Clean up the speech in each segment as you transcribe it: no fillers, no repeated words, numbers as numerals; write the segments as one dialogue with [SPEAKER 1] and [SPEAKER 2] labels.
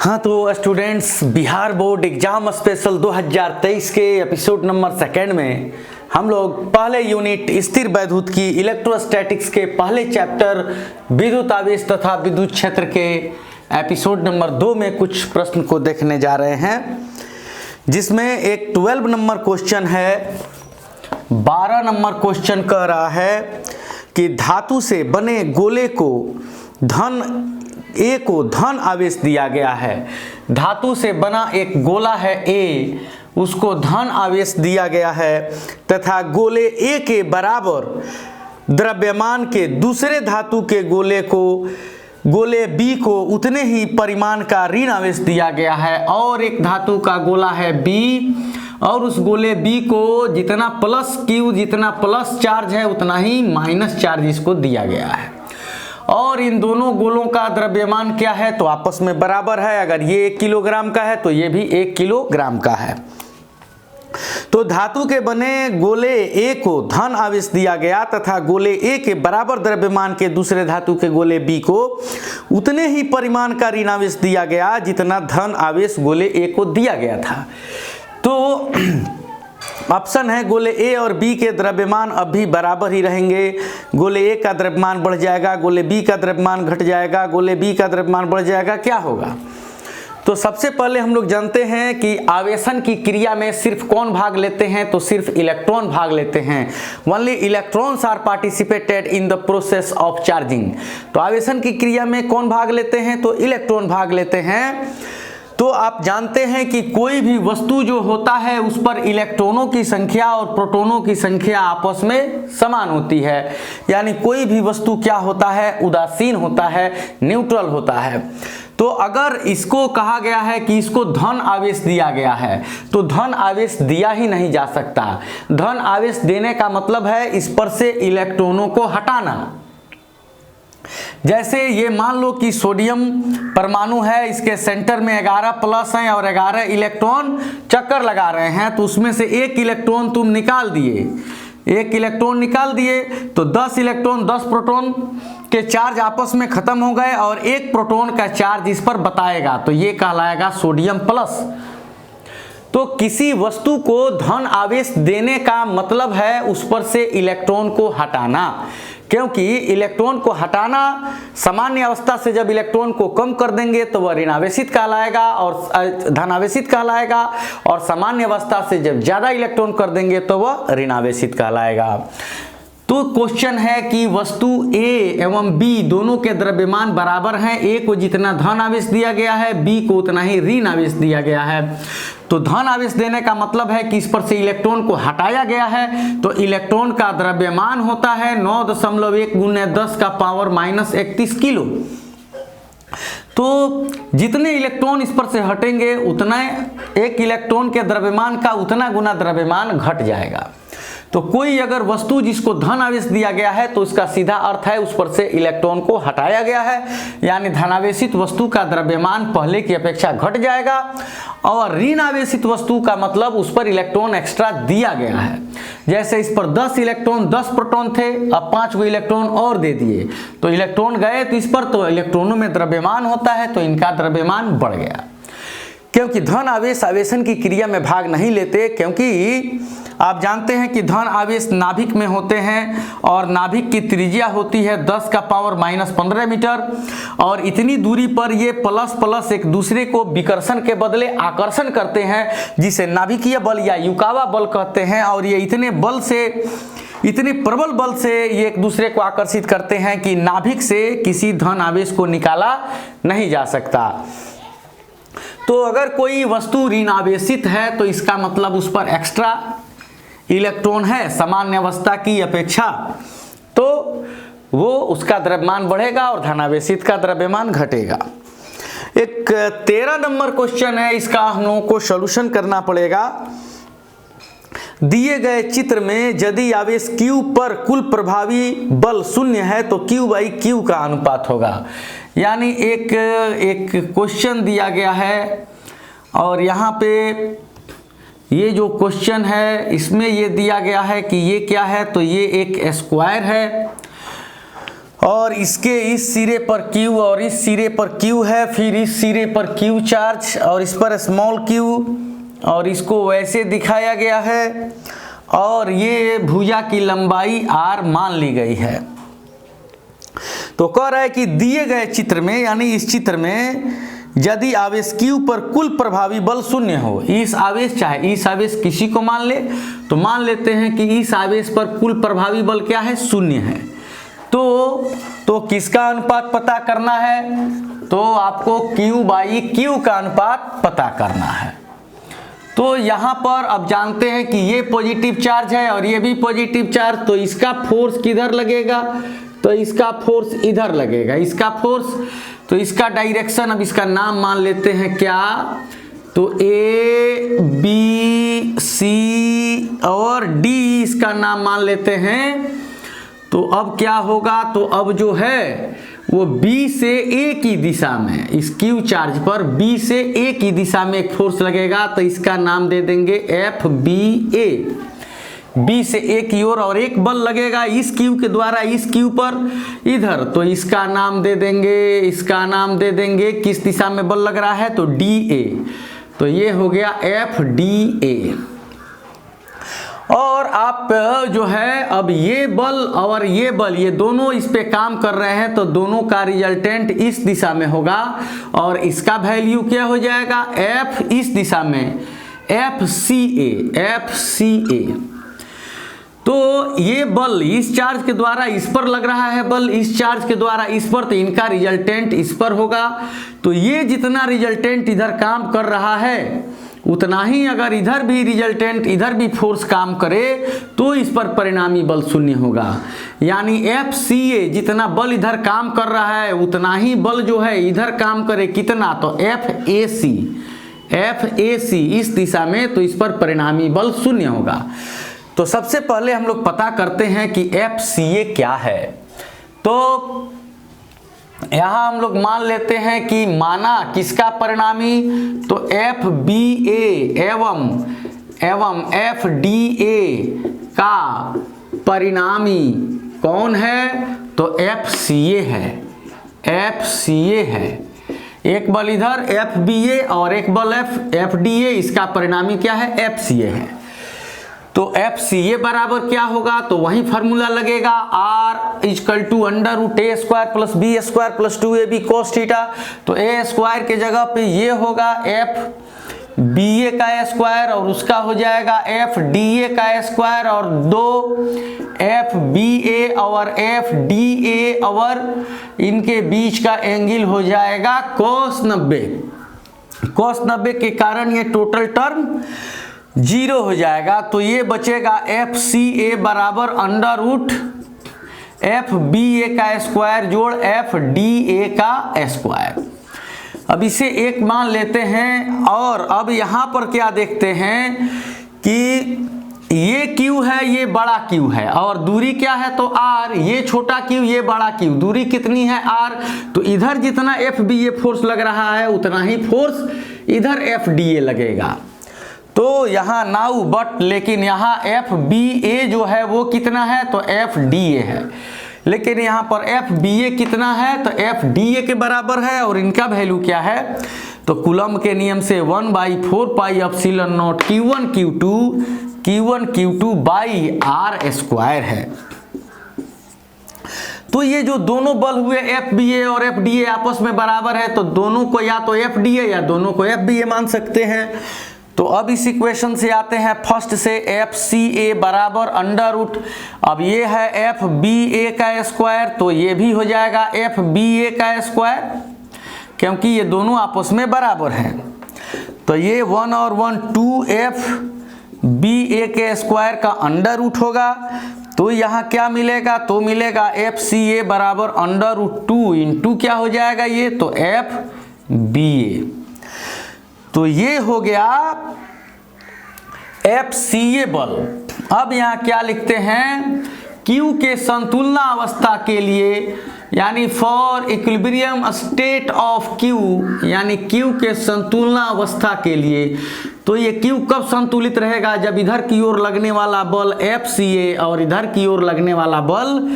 [SPEAKER 1] हाँ तो students, Bihar board exam special 2023 के एपिसोड नंबर 2 में हम लोग पहले यूनिट स्थिर वैद्युत की इलेक्ट्रोस्टैटिक्स के पहले चैप्टर विद्युत आवेश तथा विद्युत क्षेत्र के एपिसोड नंबर 2 में कुछ प्रश्न को देखने जा रहे हैं, जिसमें एक 12 नंबर क्वेश्चन है। 12 नंबर क्वेश्चन कह रहा है कि धातु से बने गोले को धन आवेश दिया गया है। धातु से बना एक गोला है A, उसको धन आवेश दिया गया है तथा गोले A के बराबर द्रव्यमान के दूसरे धातु के गोले B को उतने ही परिमाण का ऋण आवेश दिया गया है। और एक धातु का गोला है B और उस गोले B को जितना प्लस Q, जितना प्लस चार्ज है उतना ही माइनस चार्ज इसको दिया गया है। और इन दोनों गोलों का द्रव्यमान क्या है, तो आपस में बराबर है। अगर ये 1 किलोग्राम का है तो ये भी 1 किलोग्राम का है। तो धातु के बने गोले A को धन आवेश दिया गया तथा गोले A के बराबर द्रव्यमान के दूसरे धातु के गोले B को उतने ही परिमाण का ऋण आवेश दिया गया जितना धन आवेश गोले A को दिया गया था। तो ऑप्शन है गोले A और B के द्रव्यमान अब भी बराबर ही रहेंगे। गोले A का द्रव्यमान बढ़ जाएगा, गोले B का द्रव्यमान घट जाएगा, गोले B का द्रव्यमान बढ़ जाएगा। क्या होगा? तो सबसे पहले हम लोग जानते हैं कि आवेशन की क्रिया में सिर्फ कौन भाग लेते हैं, तो सिर्फ इलेक्ट्रॉन भाग लेते हैं। Only electrons are participated in the process of charging. तो आवेशन की क्रिया में कौन भाग लेते हैं, तो इलेक्ट्रॉन भाग लेते हैं। तो आप जानते हैं कि कोई भी वस्तु जो होता है उस पर इलेक्ट्रॉनों की संख्या और प्रोटॉनों की संख्या आपस में समान होती है। यानी कोई भी वस्तु क्या होता है, उदासीन होता है, न्यूट्रल होता है। तो अगर इसको कहा गया है कि इसको धन आवेश दिया गया है, तो धन आवेश दिया ही नहीं जा सकता। धन आवेश देने का मतलब है इस पर से इलेक्ट्रॉनों को हटाना। जैसे ये मान लो कि सोडियम परमाणु है, इसके सेंटर में 11 प्लस हैं और 11 इलेक्ट्रॉन चक्कर लगा रहे हैं, तो उसमें से 1 इलेक्ट्रॉन तुम निकाल दिए। 1 इलेक्ट्रॉन निकाल दिए तो 10 इलेक्ट्रॉन 10 प्रोटॉन के चार्ज आपस में खत्म हो गए और 1 प्रोटॉन का चार्ज इस पर बताएगा, तो ये कहलाएगा सोडियम प्लस। तो किसी वस्तु को धन आवेश देने का मतलब है उस पर से इलेक्ट्रॉन को हटाना, क्योंकि इलेक्ट्रॉन को हटाना, सामान्य अवस्था से जब इलेक्ट्रॉन को कम कर देंगे तो वह ऋणावेशित कहलाएगा और धनावेशित कहलाएगा, और सामान्य अवस्था से जब ज़्यादा इलेक्ट्रॉन कर देंगे तो वह ऋणावेशित कहलाएगा। तो क्वेश्चन है कि वस्तु A एवं B दोनों के द्रव्यमान बराबर हैं। A को जितना धन आवेश दिया गया है, B को उतना ही ऋण आवेश दिया गया है। तो धन आवेश देने का मतलब है कि इस पर से इलेक्ट्रॉन को हटाया गया है। तो इलेक्ट्रॉन का द्रव्यमान होता है 9.1 × 10⁻³ किलो। तो जितने इलेक्ट्रॉन इस पर से हटेंगे उतना 1 इलेक्ट्रॉन के द्रव्यमान का उतना गुना द्रव्यमान घट जाएगा। तो कोई अगर वस्तु जिसको धन आवेश दिया गया है तो उसका सीधा अर्थ है उस पर से इलेक्ट्रॉन को हटाया गया है, यानी धनावेशित वस्तु का द्रव्यमान पहले की अपेक्षा घट जाएगा। और ऋण आवेशित वस्तु का मतलब उस पर इलेक्ट्रॉन एक्स्ट्रा दिया गया है। जैसे इस पर 10 इलेक्ट्रॉन 10 प्रोटॉन थे, अब 5 गो इलेक्ट्रॉन और दे दिए, तो इलेक्ट्रॉन गए तो इस पर तो इलेक्ट्रॉनों में द्रव्यमान होता है, तो इनका द्रव्यमान बढ़ गया। क्योंकि धन आवेश आवेशन की क्रिया में भाग नहीं लेते, क्योंकि आप जानते हैं कि धन आवेश नाभिक में होते हैं और नाभिक की त्रिज्या होती है 10⁻⁻15 मीटर, और इतनी दूरी पर ये प्लस प्लस एक दूसरे को विकर्षण के बदले आकर्षण करते हैं, जिसे नाभिकीय बल या युकावा बल कहते हैं। और ये इतने प्रबल बल से ये एक दूसरे को आकर्षित करते हैं कि नाभिक से किसी धन आवेश को निकाला नहीं जा सकता। तो अगर कोई वस्तु ऋण आवेशित है तो इसका मतलब उस पर एक्स्ट्रा इलेक्ट्रॉन है सामान्य अवस्था की अपेक्षा, तो वो उसका द्रव्यमान बढ़ेगा और धनावेशित का द्रव्यमान घटेगा। एक 13 नंबर क्वेश्चन है, इसका हम लोगों को सॉल्यूशन करना पड़ेगा। दिए गए चित्र में यदि आवेश Q पर कुल प्रभावी बल 0 है तो Q/Q का अनुपात होगा। यानी एक क्वेश्चन दिया गया है और यहाँ पे ये जो क्वेश्चन है इसमें ये दिया गया है कि ये क्या है, तो ये एक स्क्वायर है और इसके इस सिरे पर Q और इस सिरे पर Q है, फिर इस सिरे पर Q चार्ज और इस पर स्मॉल q, और इसको वैसे दिखाया गया है, और ये भुजा की लंबाई r मान ली गई है। तो कह रहा है कि दिए गए चित्र में, यानी इस चित्र में यदि आवेश Q पर कुल प्रभावी बल शून्य हो, इस आवेश, चाहे इस आवेश किसी को मान ले, तो मान लेते हैं कि इस आवेश पर कुल प्रभावी बल क्या है, शून्य है, तो किसका अनुपात पता करना है, तो आपको Q/Q का अनुपात पता करना है। तो यहाँ पर अब जानते हैं कि ये पॉजिटिव चार्ज है और ये भी पॉजिटिव चार्ज, तो इसका फोर्स किधर लगेगा, तो इसका फोर्स इधर लगेगा, इसका फोर्स, तो इसका डायरेक्शन, अब इसका नाम मान लेते हैं क्या, तो A B C और D इसका नाम मान लेते हैं। तो अब क्या होगा, तो अब जो है वो B से A की दिशा में, इस Q चार्ज पर B से A की दिशा में एक फोर्स लगेगा, तो इसका नाम दे देंगे FBA। B से A की ओर और एक बल लगेगा इस Q के द्वारा इस Q पर इधर, तो इसका नाम दे देंगे, किस दिशा में बल लग रहा है, तो DA। तो ये हो गया FDA। और आप जो है अब ये बल और ये बल, ये दोनों इस पे काम कर रहे हैं, तो दोनों का रिजल्टेंट इस दिशा में होगा और इसका वैल्यू क्या हो जाएगा, F इस दिशा में FCA। तो ये बल इस चार्ज के द्वारा इस पर लग रहा है, बल इस चार्ज के द्वारा इस पर, तो इनका रिजल्टेंट इस पर होगा। तो ये जितना रिजल्टेंट इधर काम कर रहा है, उतना ही अगर इधर भी रिजल्टेंट, इधर भी फोर्स काम करे, तो इस पर परिणामी बल शून्य होगा। यानी FCA जितना बल इधर काम कर रहा है, उतना ही बल जो है इधर काम करे, कितना, तो FAC इस दिशा में, तो इस पर परिणामी बल शून्य होगा। तो सबसे पहले हम लोग पता करते हैं कि FCA क्या है। तो यहाँ हम लोग मान लेते हैं कि माना किसका परिणामी, तो FBA एवं FDA का परिणामी कौन है, तो FCA है। एक बल इधर FBA और एक बल FDA, इसका परिणामी क्या है, FCA है। तो FCA बराबर क्या होगा, तो वही फार्मूला लगेगा, R √A² + B² + 2AB cos θ। तो A² के जगह पे ये होगा FBA का स्क्वायर और उसका हो जाएगा FDA का स्क्वायर, और 2 FBA और FDA और इनके बीच का एंगल हो जाएगा cos 90। cos 90 के कारण ये टोटल टर्म 0 हो जाएगा। तो ये बचेगा FCA बराबर √FBA का स्क्वायर जोड़ FDA का स्क्वायर। अब इसे एक मान लेते हैं, और अब यहाँ पर क्या देखते हैं कि ये Q है, ये बड़ा Q है, और दूरी क्या है, तो R, ये छोटा Q, ये बड़ा Q, दूरी कितनी है, R। तो इधर जितना FBA फोर्स लग रहा है, उतना ही फोर्स इधर FDA लगेगा। तो यहाँ नाउ बट, लेकिन यहाँ FBA जो है वो कितना है, तो FDA है, लेकिन यहाँ पर FBA कितना है, तो FDA के बराबर है, और इनका वैल्यू क्या है, तो कूलम के नियम से 1/4πε0 Q1Q2/r² है। तो ये जो दोनों बल हुए FBA और FDA आपस में बराबर है, तो दोनों को या तो FDA या दोनों को FBA मान सकते हैं। तो अब इस इक्वेशन से आते हैं फर्स्ट से, FCA बराबर √, अब ये है FBA का स्क्वायर, तो ये भी हो जाएगा FBA का स्क्वायर, क्योंकि ये दोनों आपस में बराबर हैं। तो ये 1 और 1 2FBA के स्क्वायर का √ होगा। तो यहाँ क्या मिलेगा, तो मिलेगा FCA बराबर √2 इंटू क्या हो जाएगा ये, तो FBA। तो ये हो गया FCA बल। अब यहाँ क्या लिखते हैं, Q के संतुलना अवस्था के लिए, यानी for equilibrium state of Q, यानी Q के संतुलना अवस्था के लिए। तो ये Q कब संतुलित रहेगा, जब इधर की ओर लगने वाला बल FCA और इधर की ओर लगने वाला बल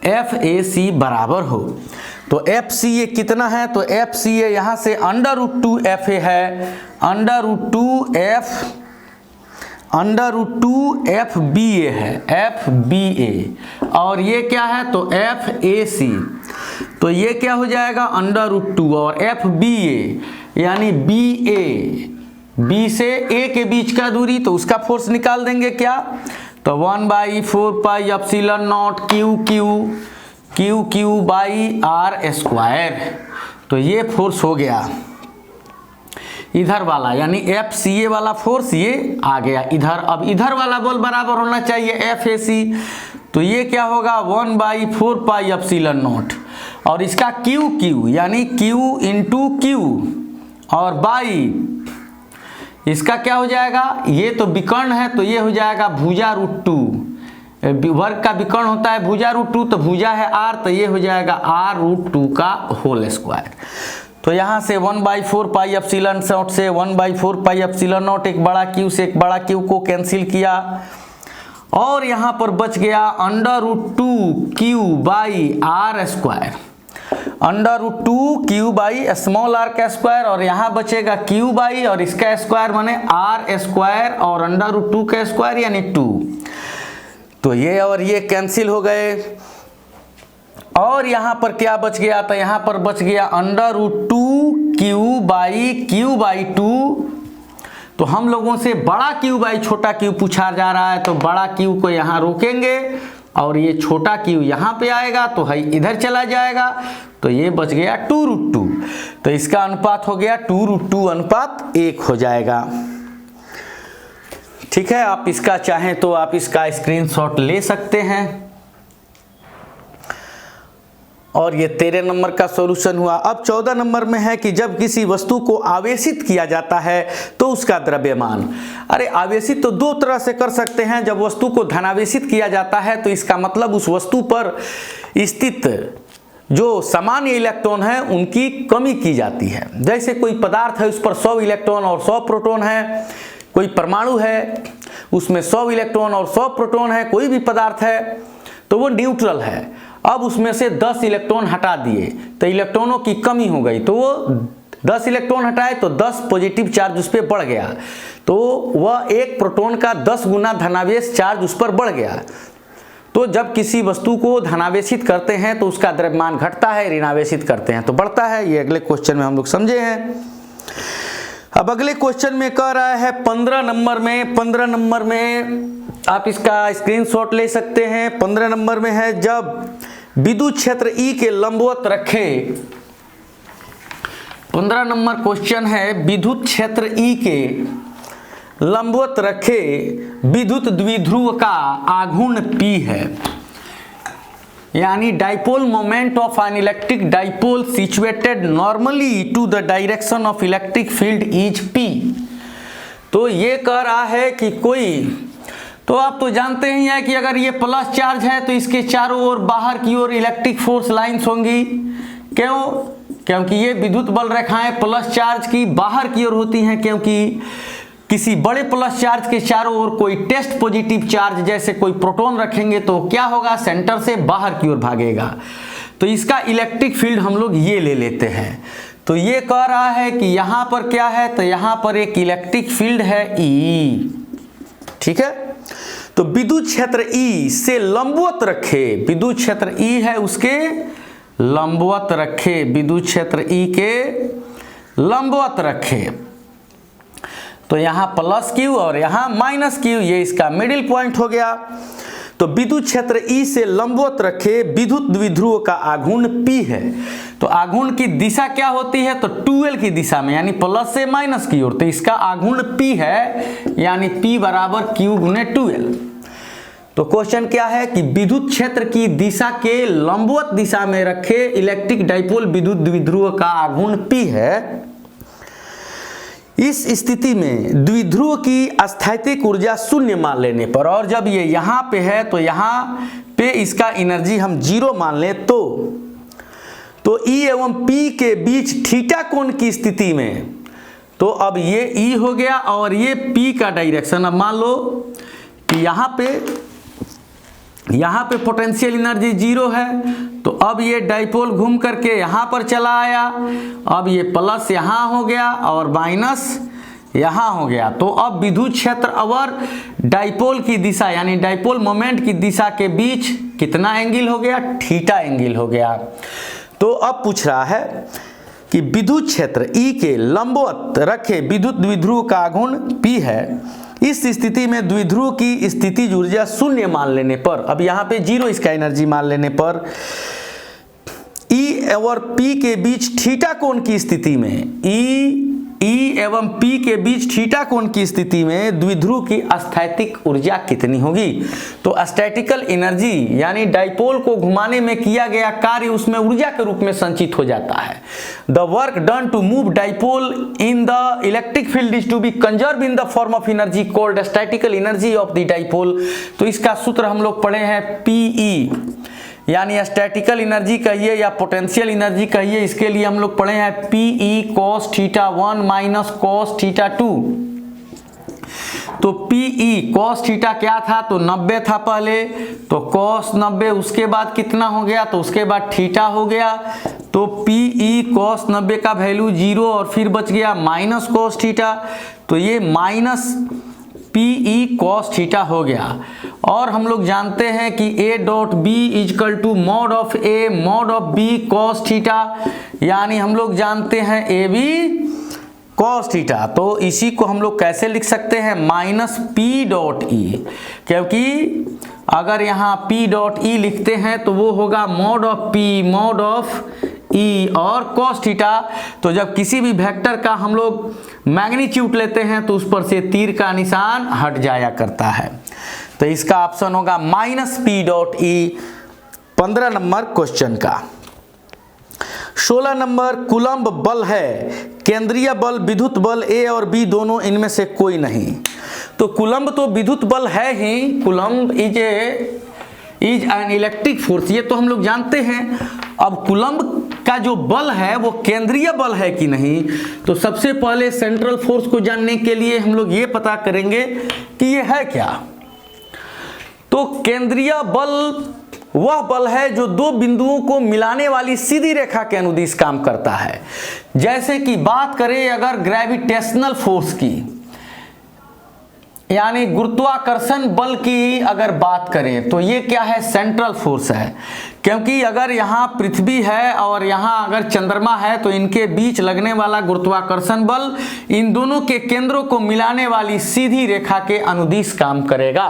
[SPEAKER 1] FAC बराबर हो। तो FCA कितना है, तो FCA यहाँ से √2 FA है, √2 FBA है, FBA, और ये क्या है तो FAC, तो ये क्या हो जाएगा √2 और FBA यानी B से A के बीच का दूरी, तो उसका फोर्स निकाल देंगे क्या, तो 1/4πε0 Q/r², तो ये फोर्स हो गया इधर वाला, यानी FCA वाला फोर्स ये आ गया इधर। अब इधर वाला बल बराबर होना चाहिए FAC, तो ये क्या होगा 1/4πε0 और इसका QQ यानी Q × Q और बाई इसका क्या हो जाएगा, ये तो विकर्ण है तो ये हो जाएगा भुजा √2, वर्ग का विकर्ण होता है भुजा √2, तो भुजा है r, तो ये हो जाएगा r√2 का होल स्क्वायर। तो यहाँ से 1/4πε0 से 1/4πε0 एक बड़ा Q से एक बड़ा Q को कैंसिल किया और यहाँ पर बच गया √2 Q/r², √2 Q/r² और यहाँ बचेगा Q/ और इसका स्क्वायर माने r² और √2 का स्क्वायर यानी 2, तो ये और ये कैंसिल हो गए और यहाँ पर क्या बच गया, तो यहाँ पर बच गया √2 Q/Q/2। तो हम लोगों से बड़ा Q/ छोटा Q पूछा जा रहा है, तो बड़ा Q को यहाँ रोकेंगे और ये छोटा Q यहाँ पे आएगा तो है इधर चला जाएगा, तो ये बच गया 2√2, तो इसका अनुपात हो गया 2√2:1 हो जाएगा। ठीक है, आप इसका चाहें तो आप इसका स्क्रीनशॉट ले सकते हैं। और ये 13 नंबर का सॉल्यूशन हुआ। अब 14 नंबर में है कि जब किसी वस्तु को आवेशित किया जाता है तो उसका द्रव्यमान। अरे आवेशित तो दो तरह से कर सकते हैं। जब वस्तु को धनावेशित किया जाता है तो इसका मतलब उस वस्तु पर स्थित जो सामान्य इलेक्ट्रॉन है उनकी कमी की जाती है। जैसे कोई पदार्थ है उस पर 100 इलेक्ट्रॉन और 100 प्रोटॉन है, कोई परमाणु है उसमें 100 इलेक्ट्रॉन और 100 प्रोटॉन है, कोई भी पदार्थ है तो वो न्यूट्रल है। अब उसमें से 10 इलेक्ट्रॉन हटा दिए तो इलेक्ट्रॉनों की कमी हो गई, तो वो 10 इलेक्ट्रॉन हटाए तो 10 पॉजिटिव चार्ज उस पर बढ़ गया, तो वह एक प्रोटॉन का 10 गुना धनावेश चार्ज उस पर बढ़ गया। तो जब किसी वस्तु को धनावेशित करते हैं तो उसका द्रव्यमान घटता है, ऋणावेशित करते हैं तो बढ़ता है। ये अगले क्वेश्चन में हम लोग समझे हैं। अब अगले क्वेश्चन में कह रहा है 15 नंबर में आप इसका स्क्रीनशॉट ले सकते हैं। 15 नंबर में है जब विद्युत क्षेत्र E के लंबवत रखे, 15 नंबर क्वेश्चन है विद्युत क्षेत्र E के लंबवत रखे विद्युत द्विध्रुव का आघूर्ण P है, यानी dipole moment of an electric dipole situated normally to the direction of electric field is P। तो ये कह रहा है कि कोई, तो आप तो जानते ही हैं कि अगर ये प्लस चार्ज है तो इसके चारों ओर बाहर की ओर इलेक्ट्रिक फोर्स लाइंस होंगी। क्यों? क्योंकि ये विद्युत बल रेखाएं प्लस चार्ज की बाहर की ओर होती हैं, क्योंकि किसी बड़े प्लस चार्ज के चारों ओर कोई टेस्ट पॉजिटिव चार्ज जैसे कोई प्रोटॉन रखेंगे तो क्या होगा, सेंटर से बाहर की ओर भागेगा। तो इसका इलेक्ट्रिक फील्ड हम लोग ये ले लेते हैं। तो ये कह रहा है कि यहाँ पर क्या है, तो यहाँ पर एक इलेक्ट्रिक फील्ड है E। ठीक है, तो विद्युत क्षेत्र E से लंबवत रखे, विद्युत क्षेत्र E है उसके लंबवत रखे, विद्युत क्षेत्र E के लंबवत रखे। तो यहाँ प्लस Q और यहाँ माइनस Q, ये इसका मिडिल पॉइंट हो गया। तो विद्युत क्षेत्र E से लंबवत रखे विद्युत द्विध्रुव का आघूर्ण P है। तो आघूर्ण की दिशा क्या होती है, तो 2L की दिशा में, यानी प्लस से माइनस की ओर। तो इसका आघूर्ण P है, यानी P बराबर Q गुने 2L। तो क्वेश्चन क्या है कि विद्युत क्षेत्र की दिशा के लंबवत दिशा में रखे इलेक्ट्रिक डाइपोल विद्युत द्विध्रुव का आघूर्ण P है। इस स्थिति में द्विध्रुव की स्थैतिक ऊर्जा शून्य मान लेने पर, और जब ये यहाँ पे है तो यहाँ पे इसका एनर्जी हम 0 मान लें तो E एवं P के बीच थीटा कोण की स्थिति में, तो अब ये E हो गया और ये P का डायरेक्शन। अब मान लो कि यहाँ पे यहाँ पे पोटेंशियल एनर्जी 0 है, तो अब ये डाइपोल घूम करके यहाँ पर चला आया, अब ये प्लस यहाँ हो गया और माइनस यहाँ हो गया। तो अब विद्युत क्षेत्र और डाइपोल की दिशा यानी डाइपोल मोमेंट की दिशा के बीच कितना एंगल हो गया? थीटा एंगल हो गया। तो अब पूछ रहा है कि विद्युत क्षेत्र E के लंबवत रखे विद्युत द्विध्रुव का आघूर्ण P है। इस स्थिति में द्विध्रुव की स्थितिज ऊर्जा शून्य मान लेने पर, अब यहाँ पे 0 इसका एनर्जी मान लेने पर, E और P के बीच थीटा कोण की स्थिति में, E एवं P के बीच थीटा कोण की स्थिति में द्विध्रुव की स्थैतिक ऊर्जा कितनी होगी? तो स्टैटिकल एनर्जी यानी डाइपोल को घुमाने में किया गया कार्य उसमें ऊर्जा के रूप में संचित हो जाता है। The work done to move dipole in the electric field is to be conserve in the form of energy called statical energy of the dipole. तो इसका सूत्र हम लोग पढ़े हैं PE यानी स्टैटिकल एनर्जी कहिए या पोटेंशियल एनर्जी कहिए, इसके लिए हम लोग पढ़े हैं PE cos theta 1 minus cos theta 2। तो PE cos थीटा क्या था? तो 90 था पहले, तो cos 90, उसके बाद कितना हो गया? तो उसके बाद थीटा हो गया। तो PE cos 90 का वैल्यू 0 और फिर बच गया माइनस cos थीटा, तो ये माइनस PE cos थीटा हो गया। और हम लोग जानते हैं कि A dot B equal to mod of A mod of B cos theta, यानी हम लोग जानते हैं AB cos थीटा। तो इसी को हम लोग कैसे लिख सकते हैं? माइनस P डॉट E, क्योंकि अगर यहाँ P डॉट E लिखते हैं तो वो होगा mod of P mod of E और cos थीटा। तो जब किसी भी वेक्टर का हम लोग मैग्नीट्यूड लेते हैं तो उस पर से तीर का निशान हट जाया करता है। तो इसका ऑप्शन होगा minus P dot E 15 number question का। 16 नंबर कूलम्ब बल है, केंद्रीय बल विद्युत बल A और B दोनों इनमें से कोई नहीं। तो कूलम्ब तो विद्युत बल है ही, Coulomb is an electric force, ये तो हम लोग जानते हैं। अब कूलम्ब का जो बल है वो केंद्रीय बल है कि नहीं, तो सबसे पहले सेंट्रल फोर्स को जानने के लिए हम लोग ये पता करेंगे कि ये है क्या। तो केंद्रीय बल वह बल है जो दो बिंदुओं को मिलाने वाली सीधी रेखा के अनुदिश काम करता है। जैसे कि बात करें अगर ग्रेविटेशनल फोर्स की यानी गुरुत्वाकर्षण बल की अगर बात करें तो ये क्या है? सेंट्रल फोर्स है, क्योंकि अगर यहाँ पृथ्वी है और यहाँ अगर चंद्रमा है तो इनके बीच लगने वाला गुरुत्वाकर्षण बल इन दोनों के केंद्रों को मिलाने वाली सीधी रेखा के अनुदिश काम करेगा।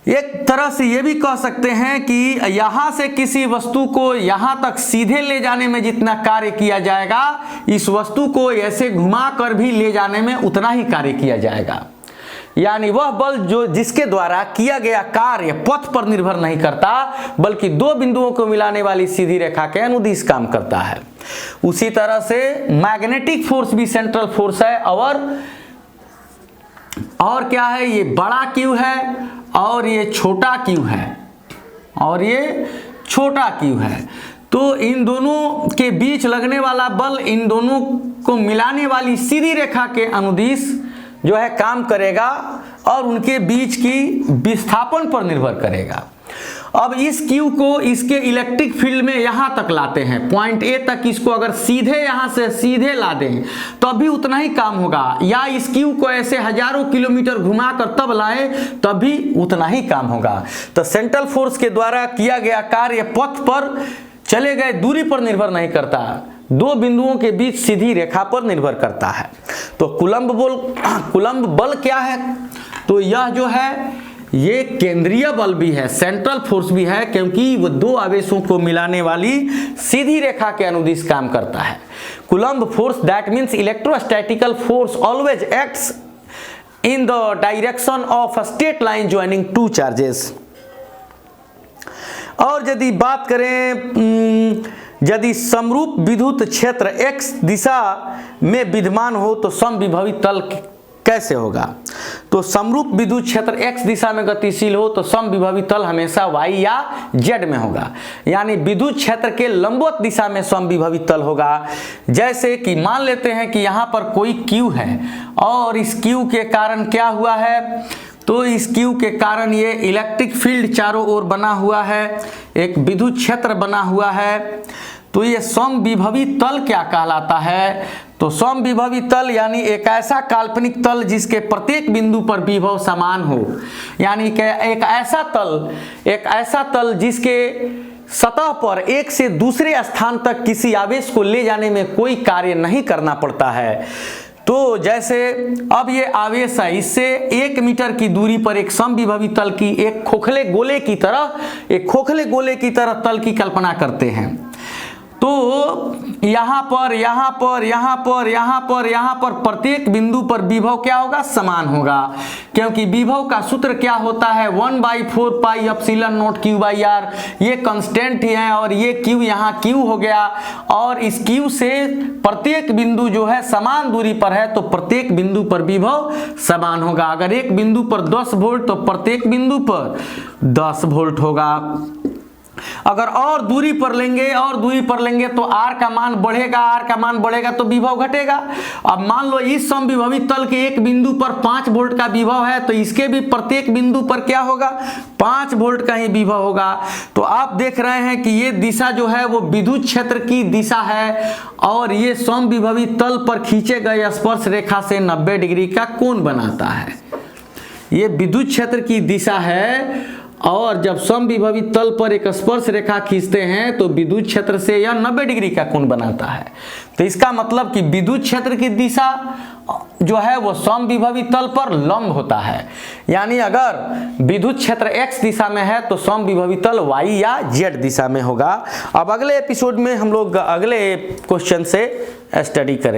[SPEAKER 1] एक तरह से ये भी कह सकते हैं कि यहाँ से किसी वस्तु को यहाँ तक सीधे ले जाने में जितना कार्य किया जाएगा, इस वस्तु को ऐसे घुमा कर भी ले जाने में उतना ही कार्य किया जाएगा। यानी वह बल जो जिसके द्वारा किया गया कार्य पथ पर निर्भर नहीं करता, बल्कि दो बिंदुओं को मिलाने वाली सीधी रेखा के अनुदिश काम करता है। उसी तरह से मैग्नेटिक फोर्स भी सेंट्रल फोर्स है। और क्या है? ये बड़ा क्यू है और ये छोटा क्यू है और ये छोटा क्यू है। तो इन दोनों के बीच लगने वाला बल इन दोनों को मिलाने वाली सीधी रेखा के अनुदिश जो है काम करेगा और उनके बीच की विस्थापन पर निर्भर करेगा। अब इस क्यू को इसके इलेक्ट्रिक फील्ड में यहां तक लाते हैं, पॉइंट ए तक इसको अगर सीधे यहां से सीधे ला दें तब भी उतना ही काम होगा, या इस क्यू को ऐसे हजारों किलोमीटर घुमाकर तब लाएं तब भी उतना ही काम होगा। तो सेंट्रल फोर्स के द्वारा किया गया कार्य पथ पर चले गए दूरी पर निर्भर नहीं करता, दो बिंदुओं के बीच सीधी रेखा पर निर्भर करता है। तो कूलम्ब बल क्या है? तो यह जो है ये केंद्रीय बल भी है, सेंट्रल फोर्स भी है, क्योंकि वो दो आवेशों को मिलाने वाली सीधी रेखा के अनुदिश काम करता है। Coulomb force that means electrostatical force always acts in the direction of a straight line joining two charges. और यदि बात करें यदि समरूप विद्युत क्षेत्र x दिशा में विद्यमान हो तो समविभवी तल कैसे होगा? तो समरूप विद्युत क्षेत्र x दिशा में गतिशील हो तो समविभवी तल हमेशा y या z में होगा, यानी विद्युत क्षेत्र के लंबवत दिशा में समविभवी तल होगा। जैसे कि मान लेते हैं कि यहाँ पर कोई q है और इस q के कारण क्या हुआ है? तो इस क्यू के कारण ये इलेक्ट्रिक फील्ड चारों ओर बना हुआ है, एक विद्युत क्षेत्र बना हुआ है। तो ये समविभवी तल क्या कहलाता है? तो समविभवी तल यानी एक ऐसा काल्पनिक तल जिसके प्रत्येक बिंदु पर विभव समान हो, यानी कि एक ऐसा तल जिसके सतह पर एक से दूसरे स्थान तक किसी आवेश को ले जाने में कोई कार्य नहीं करना पड़ता है। तो जैसे अब ये आवेश है, इससे 1 मीटर की दूरी पर एक समविभवी तल की एक खोखले गोले की तरह तल की कल्पना करते हैं। तो यहाँ पर प्रत्येक बिंदु पर विभव क्या होगा? समान होगा, क्योंकि विभव का सूत्र क्या होता है? 1/4 पाई एप्सिलॉन नॉट Q/R। ये कांस्टेंट ही है और ये Q यहाँ Q हो गया, और इस Q से प्रत्येक बिंदु जो है समान दूरी पर है, तो प्रत्येक बिंदु पर विभव समान होगा। अगर एक बिंदु पर 10 वोल्ट तो प्रत्येक बिंदु पर 10 वोल्ट होगा। अगर और दूरी पर लेंगे तो R का मान बढ़ेगा तो विभव घटेगा। अब मान लो इस समविभवी तल के एक बिंदु पर 5 वोल्ट का विभव है, तो इसके भी प्रत्येक बिंदु पर क्या होगा? 5 वोल्ट का ही विभव होगा। तो आप देख रहे हैं कि ये दिशा जो है वो विद्युत क्षेत्र की दिशा है, और ये समविभवी तल पर खींचे गए स्पर्श रेखा से 90 डिग्री का कोण बनाता है। ये विद्युत क्षेत्र की दिशा है, और जब समविभवी तल पर एक स्पर्श रेखा खींचते हैं तो विद्युत क्षेत्र से यह 90 डिग्री का कोण बनाता है। तो इसका मतलब कि विद्युत क्षेत्र की दिशा जो है वो समविभवी तल पर लंब होता है, यानी अगर विद्युत क्षेत्र x दिशा में है तो समविभवी तल y या z दिशा में होगा। अब अगले एपिसोड में हम लोग अगले क्वेश्चन से स्टडी करेंगे।